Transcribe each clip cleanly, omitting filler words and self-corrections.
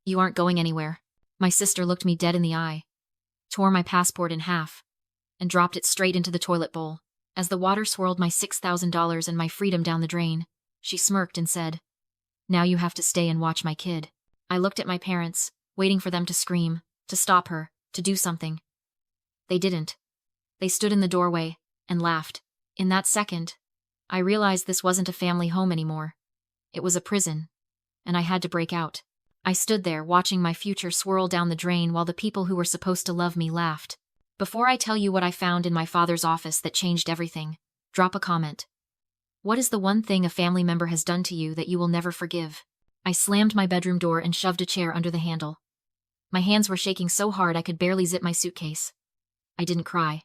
You aren't going anywhere. My sister looked me dead in the eye, tore my passport in half, and dropped it straight into the toilet bowl. As the water swirled my $6,000 and my freedom down the drain, she smirked and said, "Now you have to stay and watch my kid." I looked at my parents, waiting for them to scream, to stop her, to do something. They didn't. They stood in the doorway and laughed. In that second, I realized this wasn't a family home anymore. It was a prison, and I had to break out. I stood there watching my future swirl down the drain while the people who were supposed to love me laughed. Before I tell you what I found in my father's office that changed everything, drop a comment. What is the one thing a family member has done to you that you will never forgive? I slammed my bedroom door and shoved a chair under the handle. My hands were shaking so hard I could barely zip my suitcase. I didn't cry.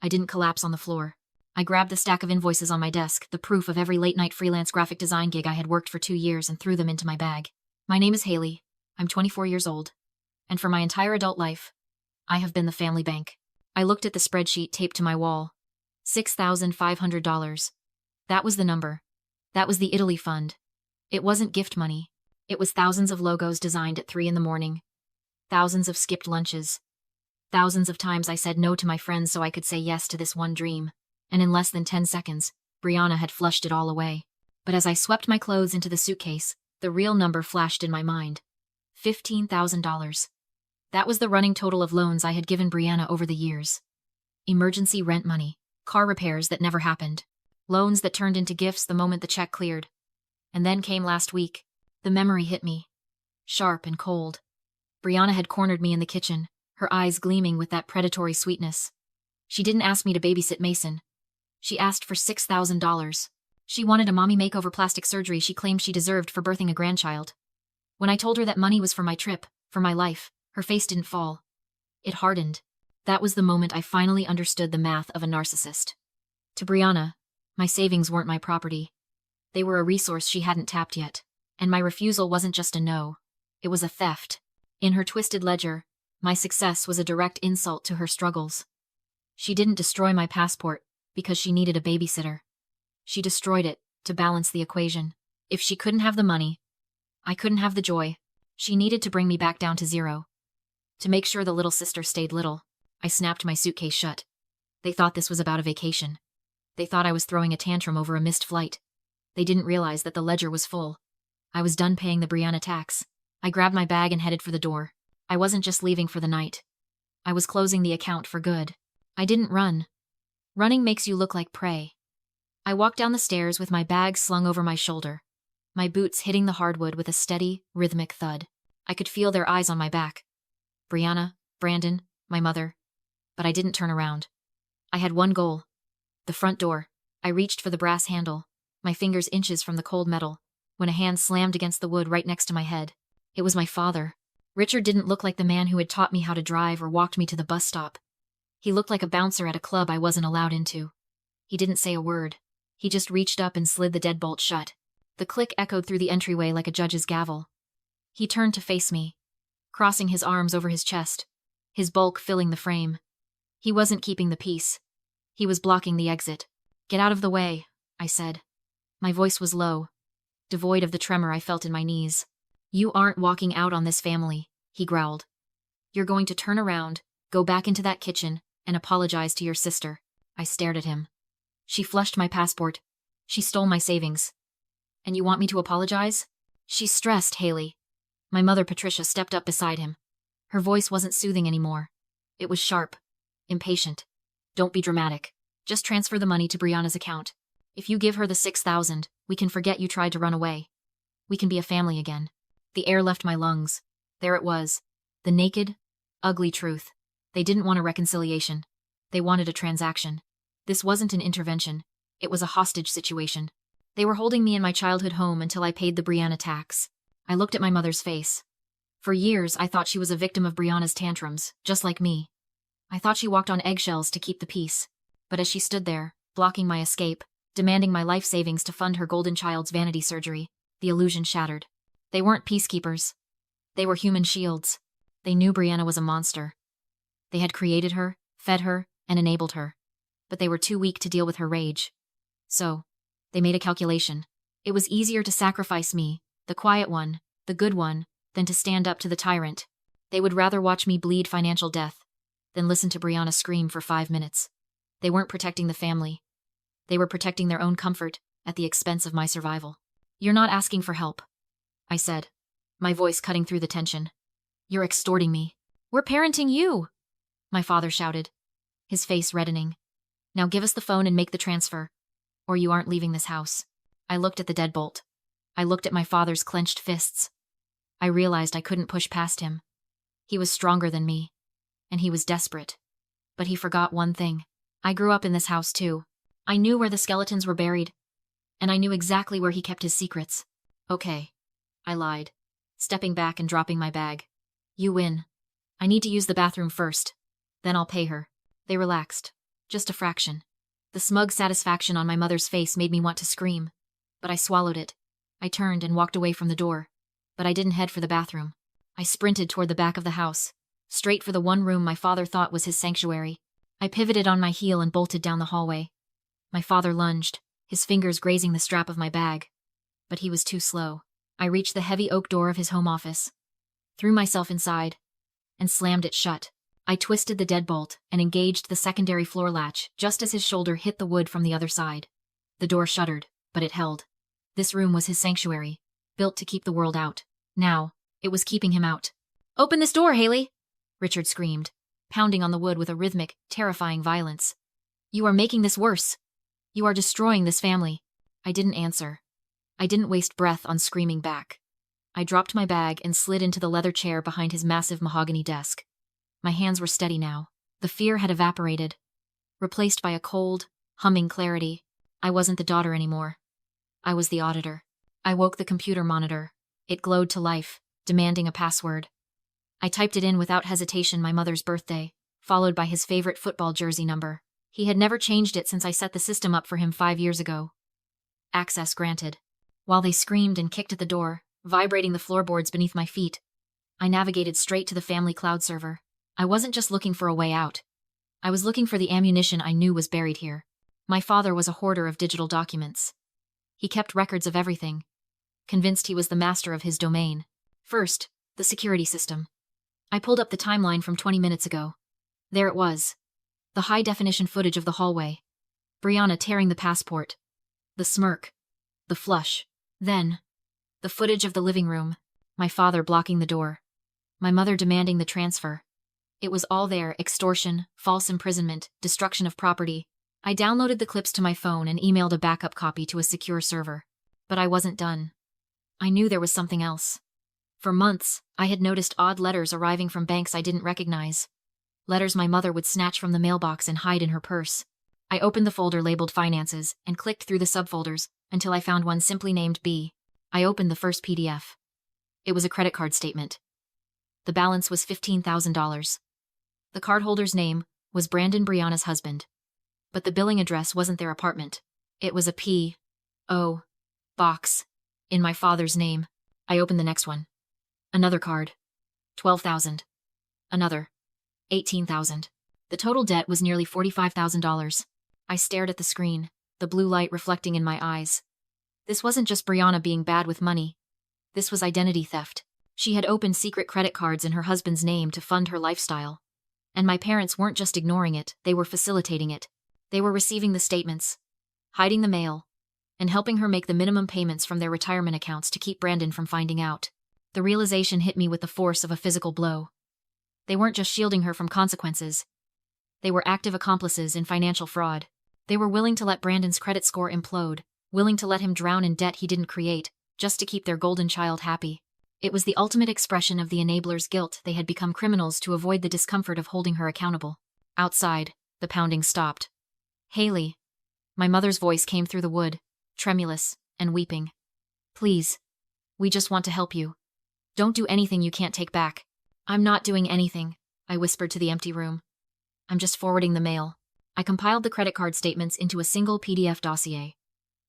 I didn't collapse on the floor. I grabbed the stack of invoices on my desk, the proof of every late-night freelance graphic design gig I had worked for 2 years, and threw them into my bag. My name is Haley. I'm 24 years old. And for my entire adult life, I have been the family bank. I looked at the spreadsheet taped to my wall. $6,500. That was the number. That was the Italy fund. It wasn't gift money. It was thousands of logos designed at 3 in the morning. Thousands of skipped lunches. Thousands of times I said no to my friends so I could say yes to this one dream. And in less than 10 seconds, Brianna had flushed it all away. But as I swept my clothes into the suitcase, the real number flashed in my mind. $15,000. That was the running total of loans I had given Brianna over the years. Emergency rent money, car repairs that never happened, loans that turned into gifts the moment the check cleared. And then came last week. The memory hit me. Sharp and cold. Brianna had cornered me in the kitchen, her eyes gleaming with that predatory sweetness. She didn't ask me to babysit Mason. She asked for $6,000. She wanted a mommy makeover plastic surgery she claimed she deserved for birthing a grandchild. When I told her that money was for my trip, for my life, her face didn't fall. It hardened. That was the moment I finally understood the math of a narcissist. To Brianna, my savings weren't my property. They were a resource she hadn't tapped yet. And my refusal wasn't just a no. It was a theft. In her twisted ledger, my success was a direct insult to her struggles. She didn't destroy my passport because she needed a babysitter. She destroyed it to balance the equation. If she couldn't have the money, I couldn't have the joy. She needed to bring me back down to zero. To make sure the little sister stayed little, I snapped my suitcase shut. They thought this was about a vacation. They thought I was throwing a tantrum over a missed flight. They didn't realize that the ledger was full. I was done paying the Brianna tax. I grabbed my bag and headed for the door. I wasn't just leaving for the night. I was closing the account for good. I didn't run. Running makes you look like prey. I walked down the stairs with my bag slung over my shoulder, my boots hitting the hardwood with a steady, rhythmic thud. I could feel their eyes on my back. Brianna, Brandon, my mother. But I didn't turn around. I had one goal. The front door. I reached for the brass handle, my fingers inches from the cold metal, when a hand slammed against the wood right next to my head. It was my father. Richard didn't look like the man who had taught me how to drive or walked me to the bus stop. He looked like a bouncer at a club I wasn't allowed into. He didn't say a word. He just reached up and slid the deadbolt shut. The click echoed through the entryway like a judge's gavel. He turned to face me, crossing his arms over his chest, his bulk filling the frame. He wasn't keeping the peace. He was blocking the exit. "Get out of the way," I said. My voice was low, devoid of the tremor I felt in my knees. "You aren't walking out on this family," he growled. "You're going to turn around, go back into that kitchen, and apologize to your sister." I stared at him. "She flushed my passport. She stole my savings. And you want me to apologize?" "She's stressed, Haley." My mother Patricia stepped up beside him. Her voice wasn't soothing anymore. It was sharp, impatient. "Don't be dramatic. Just transfer the money to Brianna's account. If you give her the $6,000, we can forget you tried to run away. We can be a family again." The air left my lungs. There it was. The naked, ugly truth. They didn't want a reconciliation. They wanted a transaction. This wasn't an intervention. It was a hostage situation. They were holding me in my childhood home until I paid the Brianna tax. I looked at my mother's face. For years, I thought she was a victim of Brianna's tantrums, just like me. I thought she walked on eggshells to keep the peace. But as she stood there, blocking my escape, demanding my life savings to fund her golden child's vanity surgery, the illusion shattered. They weren't peacekeepers. They were human shields. They knew Brianna was a monster. They had created her, fed her, and enabled her. But they were too weak to deal with her rage. So, they made a calculation. It was easier to sacrifice me, the quiet one, the good one, than to stand up to the tyrant. They would rather watch me bleed financial death than listen to Brianna scream for 5 minutes. They weren't protecting the family. They were protecting their own comfort at the expense of my survival. "You're not asking for help," I said, my voice cutting through the tension. "You're extorting me." "We're parenting you," my father shouted, his face reddening. "Now give us the phone and make the transfer, or you aren't leaving this house." I looked at the deadbolt. I looked at my father's clenched fists. I realized I couldn't push past him. He was stronger than me, and he was desperate. But he forgot one thing. I grew up in this house too. I knew where the skeletons were buried, and I knew exactly where he kept his secrets. "Okay," I lied, stepping back and dropping my bag. "You win. I need to use the bathroom first. Then I'll pay her." They relaxed. Just a fraction. The smug satisfaction on my mother's face made me want to scream, but I swallowed it. I turned and walked away from the door, but I didn't head for the bathroom. I sprinted toward the back of the house, straight for the one room my father thought was his sanctuary. I pivoted on my heel and bolted down the hallway. My father lunged, his fingers grazing the strap of my bag. But he was too slow. I reached the heavy oak door of his home office, threw myself inside, and slammed it shut. I twisted the deadbolt and engaged the secondary floor latch just as his shoulder hit the wood from the other side. The door shuddered, but it held. This room was his sanctuary, built to keep the world out. Now, it was keeping him out. "Open this door, Haley!" Richard screamed, pounding on the wood with a rhythmic, terrifying violence. "You are making this worse. You are destroying this family." I didn't answer. I didn't waste breath on screaming back. I dropped my bag and slid into the leather chair behind his massive mahogany desk. My hands were steady now. The fear had evaporated, replaced by a cold, humming clarity. I wasn't the daughter anymore. I was the auditor. I woke the computer monitor. It glowed to life, demanding a password. I typed it in without hesitation, my mother's birthday, followed by his favorite football jersey number. He had never changed it since I set the system up for him 5 years ago. Access granted. While they screamed and kicked at the door, vibrating the floorboards beneath my feet, I navigated straight to the family cloud server. I wasn't just looking for a way out. I was looking for the ammunition I knew was buried here. My father was a hoarder of digital documents. He kept records of everything, convinced he was the master of his domain. First, the security system. I pulled up the timeline from 20 minutes ago. There it was. The high-definition footage of the hallway. Brianna tearing the passport. The smirk. The flush. Then, the footage of the living room. My father blocking the door. My mother demanding the transfer. It was all there: extortion, false imprisonment, destruction of property. I downloaded the clips to my phone and emailed a backup copy to a secure server. But I wasn't done. I knew there was something else. For months, I had noticed odd letters arriving from banks I didn't recognize. Letters my mother would snatch from the mailbox and hide in her purse. I opened the folder labeled Finances and clicked through the subfolders until I found one simply named B. I opened the first PDF. It was a credit card statement. The balance was $15,000. The cardholder's name was Brandon, Brianna's husband. But the billing address wasn't their apartment. It was a P.O. box in my father's name. I opened the next one. Another card. $12,000. Another. $18,000. The total debt was nearly $45,000. I stared at the screen, the blue light reflecting in my eyes. This wasn't just Brianna being bad with money. This was identity theft. She had opened secret credit cards in her husband's name to fund her lifestyle. And my parents weren't just ignoring it, they were facilitating it. They were receiving the statements, hiding the mail, and helping her make the minimum payments from their retirement accounts to keep Brandon from finding out. The realization hit me with the force of a physical blow. They weren't just shielding her from consequences. They were active accomplices in financial fraud. They were willing to let Brandon's credit score implode, willing to let him drown in debt he didn't create, just to keep their golden child happy. It was the ultimate expression of the enabler's guilt. They had become criminals to avoid the discomfort of holding her accountable. Outside, the pounding stopped. "Haley." My mother's voice came through the wood, tremulous and weeping. "Please. We just want to help you. Don't do anything you can't take back." "I'm not doing anything," I whispered to the empty room. "I'm just forwarding the mail." I compiled the credit card statements into a single PDF dossier.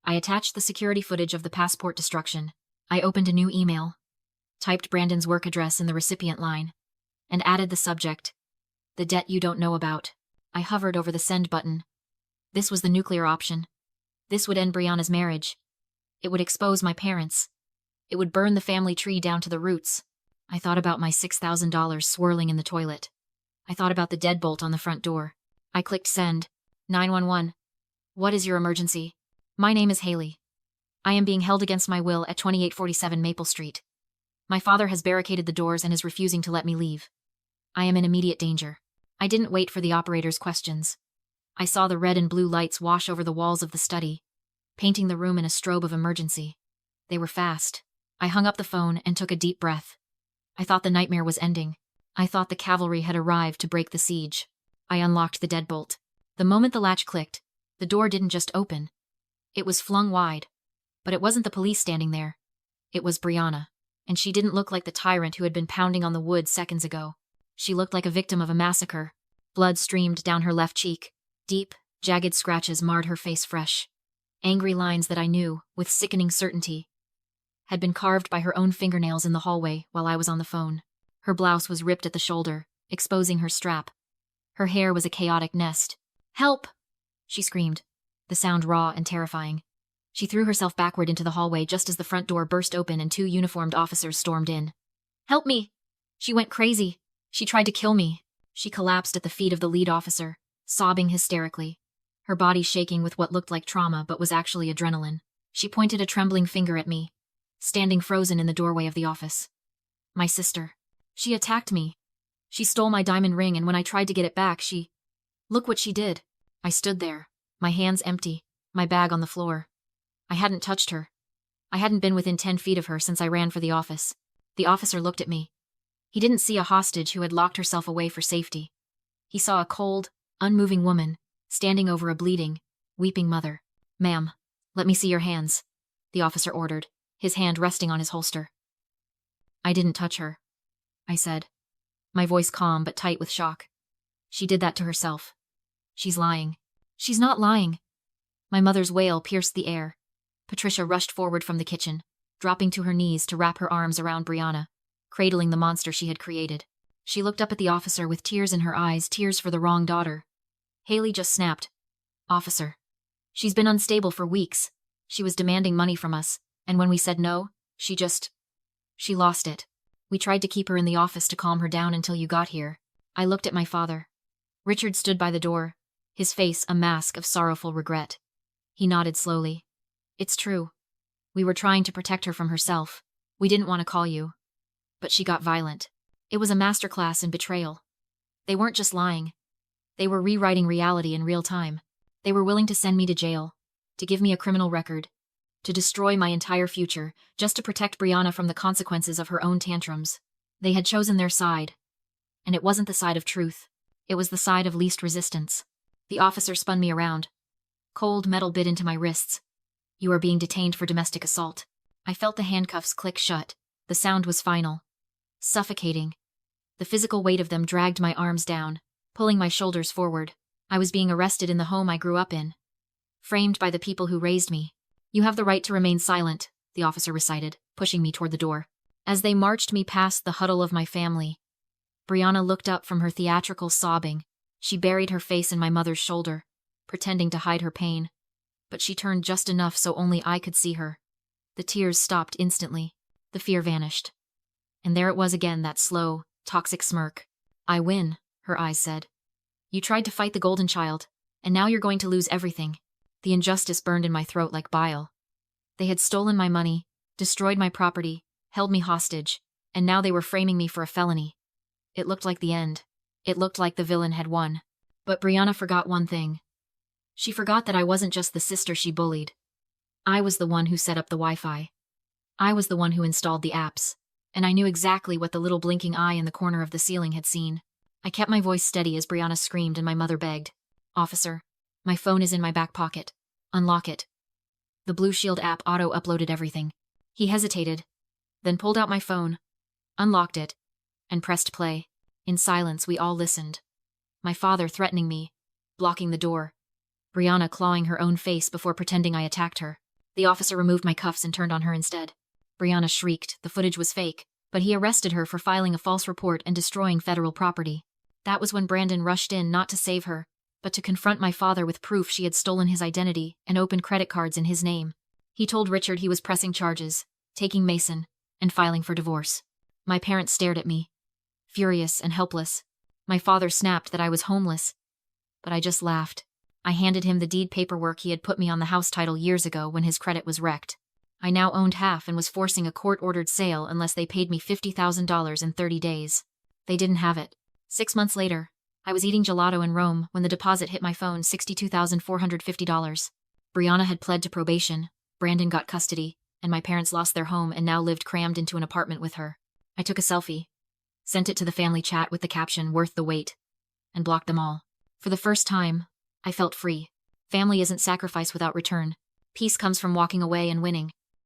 I attached the security footage of the passport destruction. I opened a new email, typed Brandon's work address in the recipient line, and added the subject, "The debt you don't know about." I hovered over the send button. This was the nuclear option. This would end Brianna's marriage. It would expose my parents. It would burn the family tree down to the roots. I thought about my $6,000 swirling in the toilet. I thought about the deadbolt on the front door. I clicked send. 911. What is your emergency? My name is Haley. I am being held against my will at 2847 Maple Street. My father has barricaded the doors and is refusing to let me leave. I am in immediate danger. I didn't wait for the operator's questions. I saw the red and blue lights wash over the walls of the study, painting the room in a strobe of emergency. They were fast. I hung up the phone and took a deep breath. I thought the nightmare was ending. I thought the cavalry had arrived to break the siege. I unlocked the deadbolt. The moment the latch clicked, the door didn't just open. It was flung wide. But it wasn't the police standing there. It was Brianna. And she didn't look like the tyrant who had been pounding on the wood seconds ago. She looked like a victim of a massacre. Blood streamed down her left cheek. Deep, jagged scratches marred her face fresh. Angry lines that I knew, with sickening certainty, had been carved by her own fingernails in the hallway while I was on the phone. Her blouse was ripped at the shoulder, exposing her strap. Her hair was a chaotic nest. "Help!" she screamed, the sound raw and terrifying. She threw herself backward into the hallway just as the front door burst open and two uniformed officers stormed in. "Help me!" She went crazy. She tried to kill me. She collapsed at the feet of the lead officer, sobbing hysterically, her body shaking with what looked like trauma but was actually adrenaline. She pointed a trembling finger at me, standing frozen in the doorway of the office. My sister. She attacked me. She stole my diamond ring, and when I tried to get it back, Look what she did. I stood there, my hands empty, my bag on the floor. I hadn't touched her. I hadn't been within 10 feet of her since I ran for the office. The officer looked at me. He didn't see a hostage who had locked herself away for safety. He saw a cold, unmoving woman, standing over a bleeding, weeping mother. "Ma'am, let me see your hands," the officer ordered, his hand resting on his holster. "I didn't touch her," I said, my voice calm but tight with shock. "She did that to herself. She's lying." "She's not lying." My mother's wail pierced the air. Patricia rushed forward from the kitchen, dropping to her knees to wrap her arms around Brianna, cradling the monster she had created. She looked up at the officer with tears in her eyes, tears for the wrong daughter. Haley just snapped. "Officer. She's been unstable for weeks. She was demanding money from us, and when we said no, she lost it. We tried to keep her in the office to calm her down until you got here." I looked at my father. Richard stood by the door, his face a mask of sorrowful regret. He nodded slowly. "It's true. We were trying to protect her from herself. We didn't want to call you. But she got violent. It was a masterclass in betrayal. They weren't just lying. They were rewriting reality in real time. They were willing to send me to jail, to give me a criminal record, to destroy my entire future, just to protect Brianna from the consequences of her own tantrums. They had chosen their side. And it wasn't the side of truth. It was the side of least resistance. The officer spun me around. Cold metal bit into my wrists. "You are being detained for domestic assault." I felt the handcuffs click shut. The sound was final. Suffocating. The physical weight of them dragged my arms down, pulling my shoulders forward. I was being arrested in the home I grew up in, framed by the people who raised me. "You have the right to remain silent," the officer recited, pushing me toward the door. As they marched me past the huddle of my family, Brianna looked up from her theatrical sobbing. She buried her face in my mother's shoulder, pretending to hide her pain. But she turned just enough so only I could see her. The tears stopped instantly. The fear vanished. And there it was again, that slow, toxic smirk. "I win," her eyes said. "You tried to fight the golden child, and now you're going to lose everything." The injustice burned in my throat like bile. They had stolen my money, destroyed my property, held me hostage, and now they were framing me for a felony. It looked like the end. It looked like the villain had won. But Brianna forgot one thing. She forgot that I wasn't just the sister she bullied. I was the one who set up the Wi-Fi. I was the one who installed the apps. And I knew exactly what the little blinking eye in the corner of the ceiling had seen. I kept my voice steady as Brianna screamed and my mother begged. "Officer, my phone is in my back pocket. Unlock it." The Blue Shield app auto-uploaded everything. He hesitated, then pulled out my phone, unlocked it, and pressed play. In silence, we all listened. My father threatening me, blocking the door. Brianna clawing her own face before pretending I attacked her. The officer removed my cuffs and turned on her instead. Brianna shrieked. The footage was fake, but he arrested her for filing a false report and destroying federal property. That was when Brandon rushed in not to save her, but to confront my father with proof she had stolen his identity and opened credit cards in his name. He told Richard he was pressing charges, taking Mason, and filing for divorce. My parents stared at me, furious and helpless. My father snapped that I was homeless, but I just laughed. I handed him the deed paperwork he had put me on the house title years ago when his credit was wrecked. I now owned half and was forcing a court-ordered sale unless they paid me $50,000 in 30 days. They didn't have it. 6 months later, I was eating gelato in Rome when the deposit hit my phone, $62,450. Brianna had pled to probation, Brandon got custody, and my parents lost their home and now lived crammed into an apartment with her. I took a selfie, sent it to the family chat with the caption, "Worth the wait," and blocked them all. For the first time, I felt free. Family isn't sacrifice without return. Peace comes from walking away and winning.